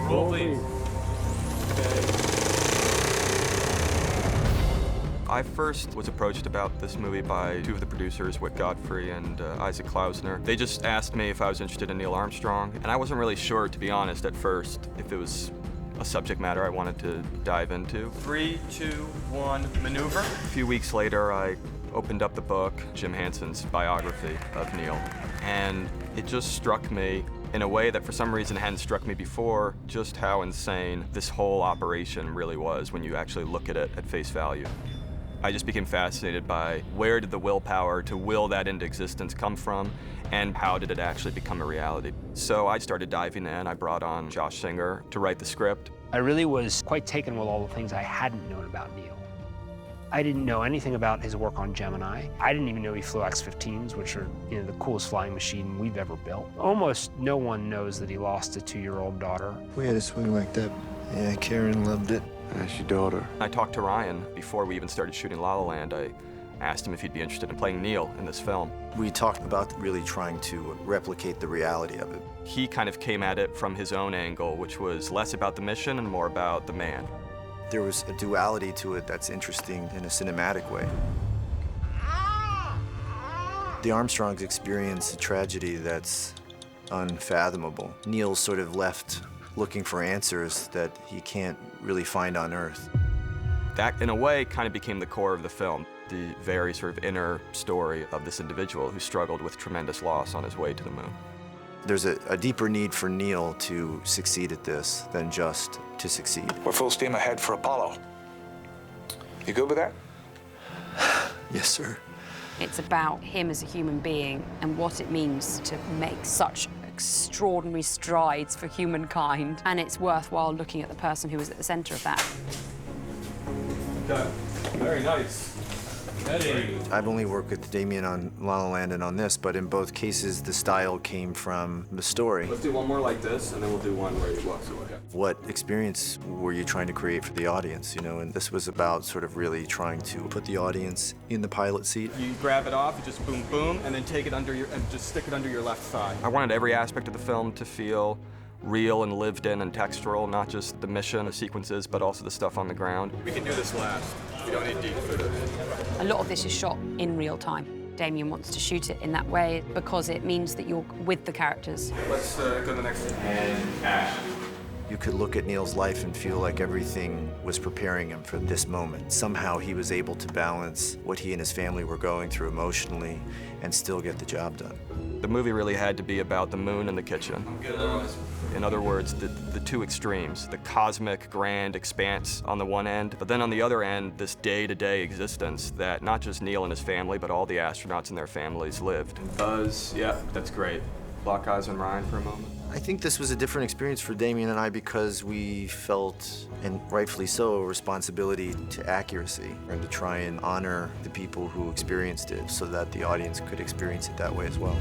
Roll, please. I first was approached about this movie by two of the producers, Wick Godfrey and Isaac Klausner. They just asked me if I was interested in Neil Armstrong, and I wasn't really sure, to be honest, at first, if it was a subject matter I wanted to dive into. 3, 2, 1, maneuver. A few weeks later, I opened up the book, Jim Hanson's biography of Neil, and it just struck me in a way that for some reason hadn't struck me before, just how insane this whole operation really was when you actually look at it at face value. I just became fascinated by where did the willpower to will that into existence come from, and how did it actually become a reality. So I started diving in. I brought on Josh Singer to write the script. I really was quite taken with all the things I hadn't known about Neil. I didn't know anything about his work on Gemini. I didn't even know he flew X-15s, which are, the coolest flying machine we've ever built. Almost no one knows that he lost a 2-year-old daughter. We had a swing like that. Yeah, Karen loved it. That's your daughter. I talked to Ryan before we even started shooting La La Land. I asked him if he'd be interested in playing Neil in this film. We talked about really trying to replicate the reality of it. He kind of came at it from his own angle, which was less about the mission and more about the man. There was a duality to it that's interesting in a cinematic way. The Armstrongs experience a tragedy that's unfathomable. Neil's sort of left looking for answers that he can't really find on Earth. That, in a way, kind of became the core of the film, the very sort of inner story of this individual who struggled with tremendous loss on his way to the moon. There's a deeper need for Neil to succeed at this than just to succeed. We're full steam ahead for Apollo. You good with that? Yes, sir. It's about him as a human being and what it means to make such extraordinary strides for humankind. And it's worthwhile looking at the person who was at the center of that. Done. Very nice. Ready. I've only worked with Damien on La La Land and on this, but in both cases, the style came from the story. Let's do one more like this, and then we'll do one where he walks away. What experience were you trying to create for the audience, And this was about sort of really trying to put the audience in the pilot seat. You grab it off, you just boom, boom, and then take it under and just stick it under your left thigh. I wanted every aspect of the film to feel real and lived in and textural, not just the mission, the sequences, but also the stuff on the ground. We can do this last. We don't need deep footage. A lot of this is shot in real time. Damien wants to shoot it in that way because it means that you're with the characters. Let's go to the next one. And action. You could look at Neil's life and feel like everything was preparing him for this moment. Somehow he was able to balance what he and his family were going through emotionally and still get the job done. The movie really had to be about the moon and the kitchen. In other words, the two extremes, the cosmic, grand expanse on the one end, but then on the other end, this day-to-day existence that not just Neil and his family, but all the astronauts and their families lived. Buzz, yeah, that's great. Lock eyes on Ryan for a moment. I think this was a different experience for Damien and I because we felt, and rightfully so, a responsibility to accuracy and to try and honor the people who experienced it so that the audience could experience it that way as well.